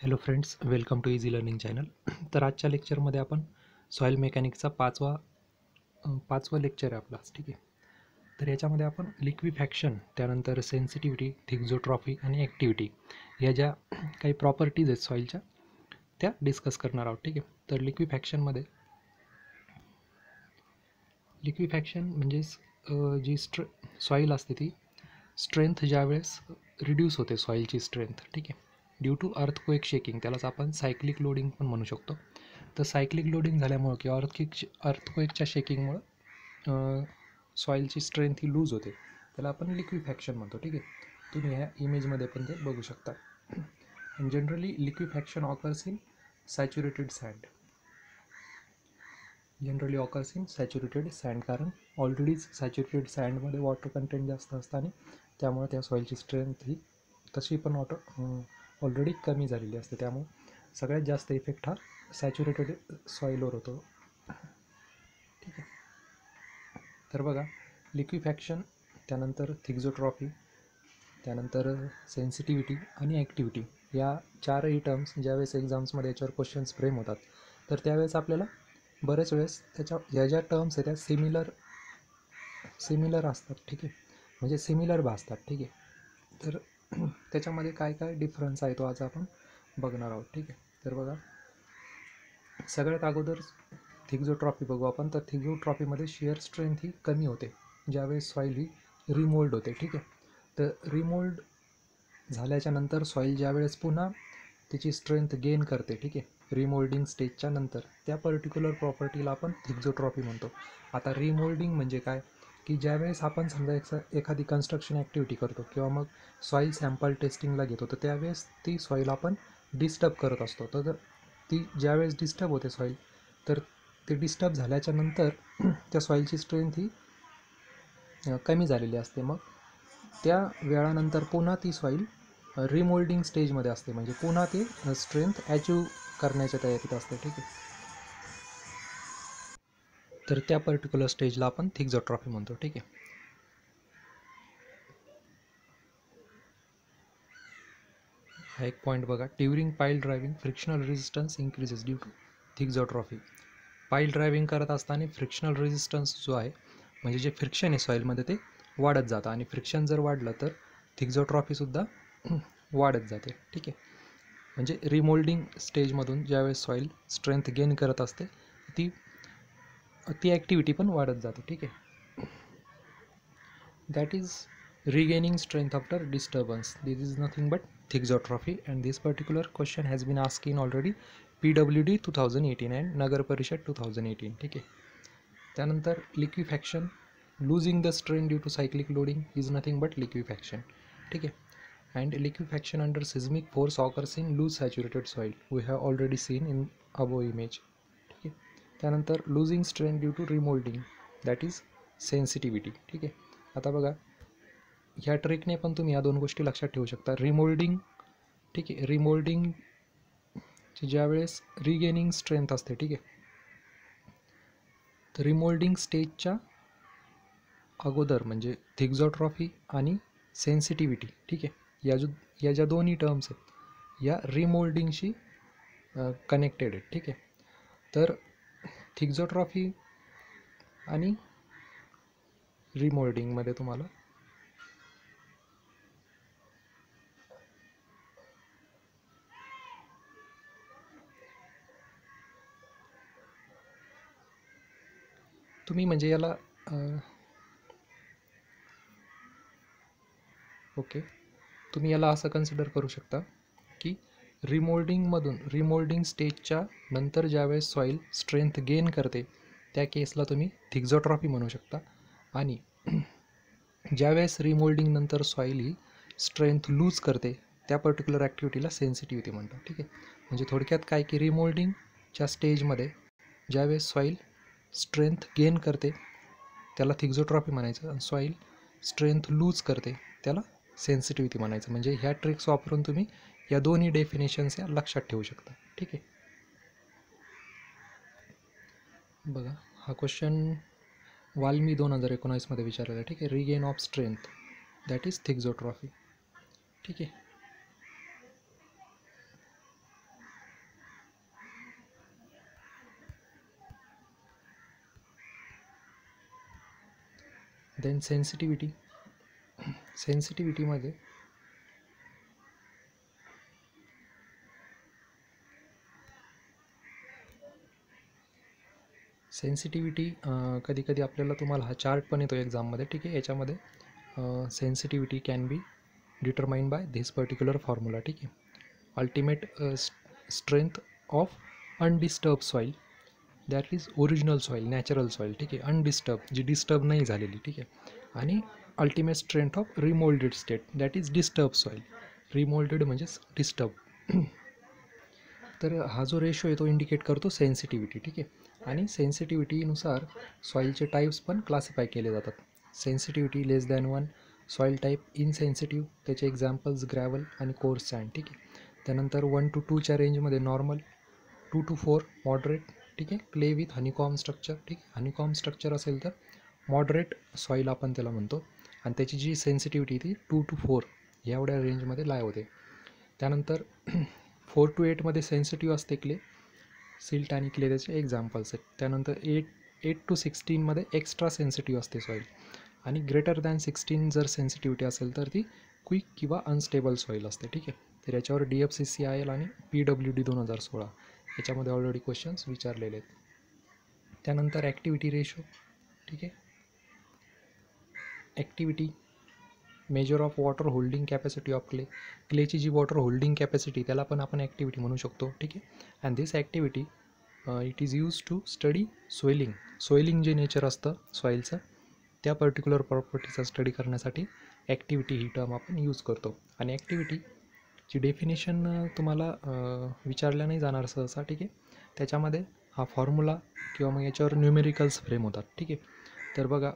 Hello friends, welcome to easy learning channel. तर आजच्या लेक्चरमध्ये आपण सॉईल मेकॅनिक्सचा पाचवा लेक्चर आहे आपला. ठीक आहे. तर याच्यामध्ये आपण लिक्विफॅक्शन, त्यानंतर सेन्सिटिव्हिटी, थिक्झोट्रॉफी आणि ॲक्टिव्हिटी या ज्या काही प्रॉपर्टीज आहेत सॉईलच्या त्या डिस्कस करणार आहोत. ठीक आहे. तर लिक्विफॅक्शन म्हणजेच जी सॉईल असते ती स्ट्रेंथ ज्यावेळेस रिड्यूस होते, सॉईलची स्ट्रेंथ. ठीक आहे. ड्यू टू अर्थक्वेक शेकिंग, त्यालाच आपण सायक्लिक लोडिंग पण म्हणू शकतो. तर सायक्लिक लोडिंग झाल्यामुळं किंवा अर्थक्वेकच्या शेकिंगमुळं सॉईलची स्ट्रेंथ ही लूज होते, त्याला आपण लिक्विफॅक्शन म्हणतो. ठीक आहे. तुम्ही ह्या इमेजमध्ये पण ते बघू शकता. And generally liquefaction occurs in saturated sand. कारण ऑलरेडीच सॅच्युरेटेड सँडमध्ये वॉटर कंटेंट जास्त असतं आणि त्यामुळे त्या सॉईलची स्ट्रेंथ ही तशी पण ऑलरेडी कमी झालेली असते. त्यामुळे सगळ्यात जास्त इफेक्ट हा सॅच्युरेटेड सॉईलवर होतो. ठीक आहे. तर बघा, लिक्विफॅक्शन, त्यानंतर थिक्झोट्रॉफी, त्यानंतर सेन्सिटिव्हिटी आणि ॲक्टिव्हिटी या चारही टर्म्स ज्यावेळेस एक्झाम्समध्ये याच्यावर क्वेश्चन्स फ्रेम होतात, तर त्यावेळेस आपल्याला बरेच वेळेस या ज्या टर्म्स आहेत त्या सिमिलर असतात. ठीक आहे. म्हणजे सिमिलर भासतात. ठीक आहे. तर त्याच्यामध्ये काय काय डिफरन्स आहे तो आज आपण बघणार आहोत. ठीक आहे. तर बघा, सगळ्यात अगोदर थिक्झोट्रॉफी बघू आपण. तर थिक्झोट्रॉफीमध्ये शिअर स्ट्रेंथ ही कमी होते ज्यावेळेस सॉईल ही रिमोल्ड होते. ठीक आहे. तर रिमोल्ड झाल्याच्या नंतर सॉईल ज्यावेळेस पुन्हा त्याची स्ट्रेंथ गेन करते, ठीक आहे, रिमोल्डिंग स्टेजच्या नंतर, त्या पर्टिक्युलर प्रॉपर्टीला आपण थिक्झोट्रॉफी म्हणतो. आता रिमोल्डिंग म्हणजे काय, की ज्यावेळेस आपण समजा एखादी कन्स्ट्रक्शन ॲक्टिव्हिटी करतो किंवा मग सॉईल सॅम्पल टेस्टिंगला घेतो, तर त्यावेळेस ती सॉईल आपण डिस्टर्ब करत असतो. तर ती ज्यावेळेस डिस्टर्ब होते सॉईल, तर ते डिस्टर्ब झाल्याच्या नंतर त्या सॉईलची स्ट्रेंथ ही कमी झालेली असते. मग त्या वेळानंतर पुन्हा ती सॉईल रिमोल्डिंग स्टेजमध्ये असते, म्हणजे पुन्हा ते स्ट्रेंथ अचीव करण्याच्या तयारीत असते. ठीक आहे. तर त्या पर्टिक्युलर स्टेजला आपण थिक्झोट्रॉफी म्हणतो. ठीक आहे. हा एक पॉईंट बघा, during pile driving frictional resistance increases due to thixotropy. Pile driving करत असताना फ्रिक्शनल रेजिस्टन्स जो आहे, म्हणजे जे फ्रिक्शन आहे सॉईलमध्ये, ते वाढत जातं आणि फ्रिक्शन जर वाढलं तर थिक्झोट्रॉफीसुद्धा वाढत जाते. ठीक आहे. म्हणजे रिमोल्डिंग स्टेजमधून ज्यावेळेस सॉईल स्ट्रेंथ गेन करत असते, ती ॲक्टिव्हिटी पण वाढत जाते. ठीक आहे. That is regaining strength after disturbance. This is nothing but थिक्झोट्रॉफी, and this particular question has been asked in already PWD 2018 and नगर परिषद 2018. ठीक आहे. त्यानंतर liquefaction, losing the strain due to cyclic loading is nothing but liquefaction. ठीक आहे. And liquefaction under seismic force occurs in loose saturated soil. We have already seen in above image. ठीक आहे. त्यानंतर losing strain due to remoulding, that is sensitivity. ठीक आहे. आता बघा, ह्या ट्रिकने पण तुम्ही या दोन गोष्टी लक्षात ठेवू शकता. रिमोल्डिंग, ठीक आहे, रिमोल्डिंगची ज्यावेळेस रिगेनिंग स्ट्रेंथ असते, ठीक आहे, तर रिमोल्डिंग स्टेजच्या अगोदर म्हणजे थिक्झोट्रॉफी आणि सेन्सिटिव्हिटी, ठीक आहे, या ज्या दोन्ही टर्म्स आहेत या रिमोल्डिंगशी कनेक्टेड आहेत. ठीक आहे. तर थिक्झोट्रॉफी आणि रिमोल्डिंगमध्ये तुम्हाला तुम्ही म्हणजे याला ओके, तुम्ही याला असं कन्सिडर करू शकता की रिमोल्डिंग स्टेजच्या नंतर ज्यावेळेस सॉईल स्ट्रेंथ गेन करते त्या केसला तुम्ही थिक्झोट्रॉफी म्हणू शकता, आणि ज्यावेळेस रिमोल्डिंग नंतर सॉईल ही स्ट्रेंथ लूज करते त्या पर्टिक्युलर ॲक्टिव्हिटीला सेन्सिटिव्हिटी म्हणतात. ठीक आहे. म्हणजे थोडक्यात काय, की रिमोल्डिंगच्या स्टेजमध्ये ज्यावेळेस सॉईल स्ट्रेंथ गेन करते त्याला थिक्झोट्रॉफी म्हणायचं, आणि सॉईल स्ट्रेंथ लूज करते त्याला सेन्सिटिव्हिटी म्हणायचं. म्हणजे ह्या ट्रिक्स वापरून तुम्ही या दोन्ही डेफिनेशन्स या लक्षात ठेवू शकता. ठीक आहे. बघा, हा क्वेश्चन वाल्मी 2019मध्ये विचारलेला आहे. ठीक आहे. Regain of strength, that is thixotropy. ठीक आहे. देन सेन्सिटिव्हिटीमध्ये कधी कधी आपल्याला तुम्हाला हा चार्ट पण येतो एक्झाममध्ये, ठीक आहे. याच्यामध्ये sensitivity can be determined by this particular formula, ठीक आहे. Ultimate strength of undisturb soil, that is original soil, natural soil, ठीक आहे. अनडिस्टर्ब, जी डिस्टर्ब नाही झालेली, ठीक आहे. आणि ultimate strength of remoulded state, that is disturb soil. Remoulded म्हणजेच डिस्टर्ब. तर हा जो रेशो आहे तो इंडिकेट करतो सेन्सिटिव्हिटी, ठीक आहे. आणि सेन्सिटिव्हिटीनुसार सॉईलचे टाईप्स पण क्लासिफाय केले जातात. सेन्सिटिव्हिटी लेस दॅन 1 सॉईल टाईप इनसेन्सिटिव्ह, त्याचे एक्झाम्पल्स ग्रॅव्हल आणि कोर्स सँड, ठीक आहे. त्यानंतर 1 to 2च्या रेंजमध्ये नॉर्मल, 2 to 4 मॉडरेट, ठीक आहे. क्ले विथ हनीकॉम स्ट्रक्चर, ठीक आहे. हनीकॉम स्ट्रक्चर असेल तर मॉडरेट सॉईल आपण त्याला म्हणतो, आणि त्याची जी सेन्सिटिव्हिटी ती 2 to 4 एवढ्या रेंजमध्ये लाय होते. त्यानंतर 4 to 8मध्ये सेन्सिटिव्ह असते क्ले, सिल्ट आणि क्ले त्याचे एक्झाम्पल्स आहेत. त्यानंतर 8 to 16मध्ये एक्स्ट्रा सेन्सिटिव्ह असते सॉईल, आणि ग्रेटर दॅन 16 जर सेन्सिटिव्हिटी असेल तर ती क्विक किंवा अनस्टेबल सॉईल असते, ठीक आहे. तर याच्यावर DFCCIL आणि PWD 2016 याच्यामध्ये ऑलरेडी क्वेश्चन्स विचारलेले आहेत. त्यानंतर ॲक्टिव्हिटी रेशो, ठीक आहे. Activity measure of water holding capacity of क्लेची जी वॉटर होल्डिंग कॅपॅसिटी त्याला पण आपण ॲक्टिव्हिटी म्हणू शकतो, ठीक आहे. And this activity it is use to study soiling जे नेचर असतं सॉईलचं, त्या पर्टिक्युलर प्रॉपर्टीचा स्टडी करण्यासाठी ॲक्टिव्हिटी ही टर्म आपण यूज करतो. आणि ॲक्टिव्हिटीची डेफिनेशन तुम्हाला विचारल्या नाही जाणार सहसा, ठीक आहे. त्याच्यामध्ये हा फॉर्म्युला किंवा मग याच्यावर न्यूमेरिकल्स फ्रेम होतात, ठीक आहे. तर बघा,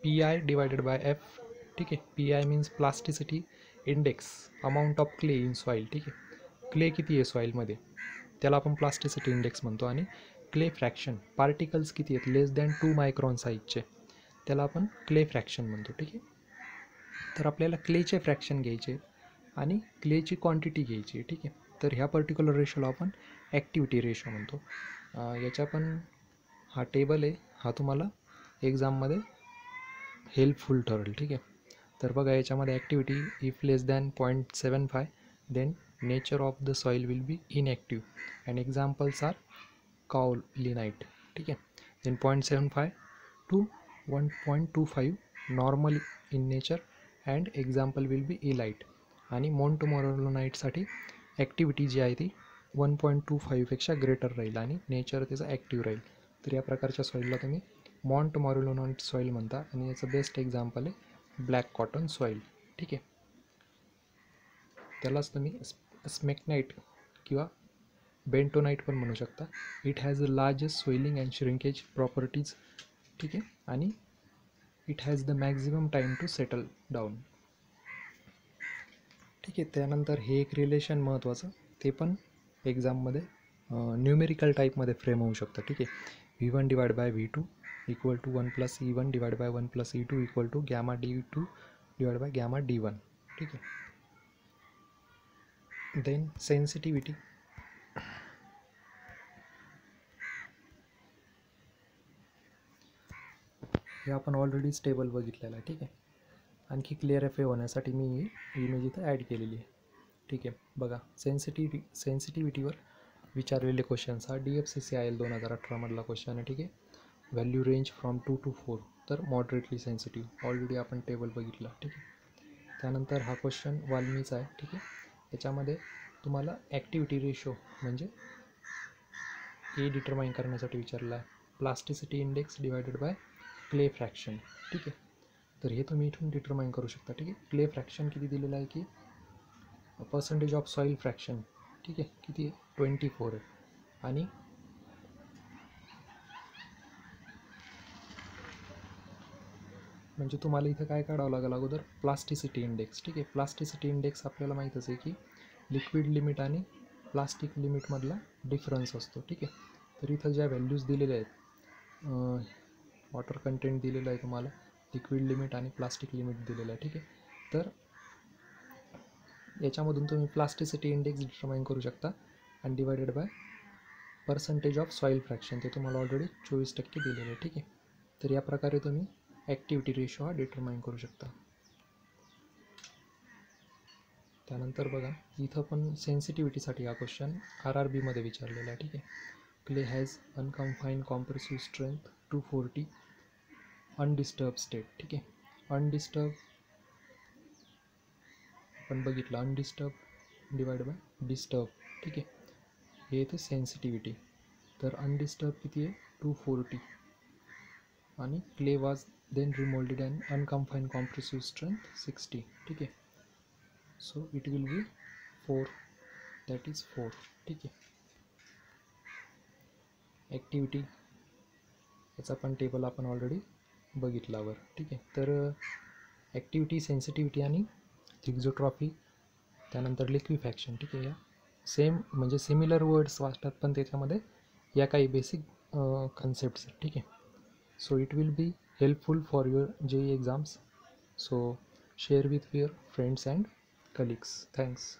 PI डिवायडेड बाय F, ठीक आहे. PI means plasticity index, amount of clay in soil, ठीक आहे. क्ले किती आहे सॉईलमध्ये त्याला आपण प्लास्टिसिटी इंडेक्स म्हणतो. आणि क्ले फ्रॅक्शन, पार्टिकल्स किती आहेत लेस दॅन 2 मायक्रॉन साईजचे, त्याला आपण क्ले फ्रॅक्शन म्हणतो, ठीक आहे. तर आपल्याला क्लेचे फ्रॅक्शन घ्यायचे आणि क्लेची क्वांटिटी घ्यायची, ठीक आहे. तर ह्या पर्टिक्युलर रेशोला आपण ॲक्टिव्हिटी रेशो म्हणतो. याच्या पण हा टेबल आहे, हा तुम्हाला एक्झाममध्ये हेल्पफुल ठरेल, ठीक आहे. तर बघा, याच्यामध्ये activity if less than 0.75 then nature of the soil will be inactive and examples are kaolinite, ठीक आहे. Then 0.75 to 1.25 normal in nature and example will be illite. आणि मोन्टमॉरलोनाइटसाठी ॲक्टिव्हिटी जी आहे ती 1.25पेक्षा ग्रेटर राहील आणि नेचर त्याचं ॲक्टिव्ह राहील. तर या प्रकारच्या सॉईलला तुम्ही मोन्टमॉरलोनाइट सॉईल म्हणता, आणि याचं बेस्ट एक्झाम्पल आहे ब्लॅक कॉटन सॉईल, ठीक आहे. त्यालाच तुम्ही स्मेकनाइट किंवा बेंटोनाइट पण म्हणू शकता. It has the largest swelling and shrinkage properties, ठीक आहे. आणि it has the maximum time to settle down, ठीक आहे. त्यानंतर हे एक रिलेशन महत्त्वाचं, ते पण एक्झाममध्ये न्यूमेरिकल टाईपमध्ये फ्रेम होऊ शकतं, ठीक आहे. V1 divide by V2 equal to 1 plus E1 divide by 1 plus E2 equal to gamma D2 divide by gamma D1, ठीक आहे. देन सेन्सिटिव्हिटी, हे आपण ऑलरेडीच टेबल बघितलेलं आहे, ठीक आहे. आणखी क्लिअरिफाय होण्यासाठी मी ही इमेज इथं ॲड केलेली आहे, ठीक आहे. बघा, सेन्सिटिव्हिटीवर विचारलेले क्वेश्चन्स हा DFCCIL 2018मधला क्वेश्चन आहे, ठीक आहे. व्हॅल्यू रेंज फ्रॉम 2 to 4, तर मॉडरेटली सेन्सिटिव्ह, ऑलरेडी आपण टेबल बघितला, ठीक आहे. त्यानंतर हा क्वेश्चन वाल्मीचा आहे, ठीक आहे. याच्यामध्ये तुम्हाला ॲक्टिव्हिटी रेशो म्हणजे ए डिटरमाइन करण्यासाठी विचारला आहे, plasticity index divided by clay fraction, ठीक आहे. तर हे तुम्ही इथून डिटरमाइन करू शकता, ठीक आहे. क्ले फ्रॅक्शन किती दिलेलं आहे की पर्सेंटेज ऑफ सॉईल फ्रॅक्शन, ठीक आहे, किती आहे 24 आहे. आणि म्हणजे तुम्हाला इथं काय काढावं लागेल अगोदर, प्लास्टिसिटी इंडेक्स, ठीक आहे. प्लास्टिसिटी इंडेक्स आपल्याला माहीतच आहे की लिक्विड लिमिट आणि प्लास्टिक लिमिटमधला डिफरन्स असतो, ठीक आहे. तर इथं ज्या व्हॅल्यूज दिलेल्या आहेत, वॉटर कंटेंट दिलेलं आहे तुम्हाला, लिक्विड लिमिट आणि प्लास्टिक लिमिट दिलेलं आहे, ठीक आहे. तर याच्यामधून तुम्ही प्लास्टिसिटी इंडेक्स डिटरमाइन करू शकता आणि divided by percentage of soil fraction, ते तुम्हाला ऑलरेडी 24% दिलेलं आहे, ठीक आहे. तर या प्रकारे तुम्ही ॲक्टिव्हिटी रेशो हा डिटरमाइन करू शकता. त्यानंतर बघा इथं पण सेन्सिटिव्हिटीसाठी हा क्वेश्चन RRBमध्ये विचारलेला आहे. ठीक आहे. Clay has unconfined compressive strength 240 undisturb state. ठीक आहे. अनडिस्टर्ब आपण बघितलं, अनडिस्टर्ब डिवाइड बाय डिस्टर्ब. ठीक आहे. हे येतं सेन्सिटिव्हिटी. तर अनडिस्टर्ब किती आहे 240 आणि clay was then remoulded and unconfined compressive strength 60. ठीक आहे. So it will be 4, that is 4. ठीक आहे. ॲक्टिव्हिटी याचा पण टेबल आपण ऑलरेडी बघितलावर. ठीक आहे. तर ॲक्टिव्हिटी, सेन्सिटिव्हिटी आणि थिक्झोट्रॉफी, त्यानंतर लिक्विफॅक्शन. ठीक आहे. या सेम म्हणजे सिमिलर वर्ड्स वाचतात, पण त्याच्यामध्ये या काही बेसिक कन्सेप्ट्स. ठीक आहे. So it will be helpful for your JEE exams. So share with your friends and colleagues. Thanks.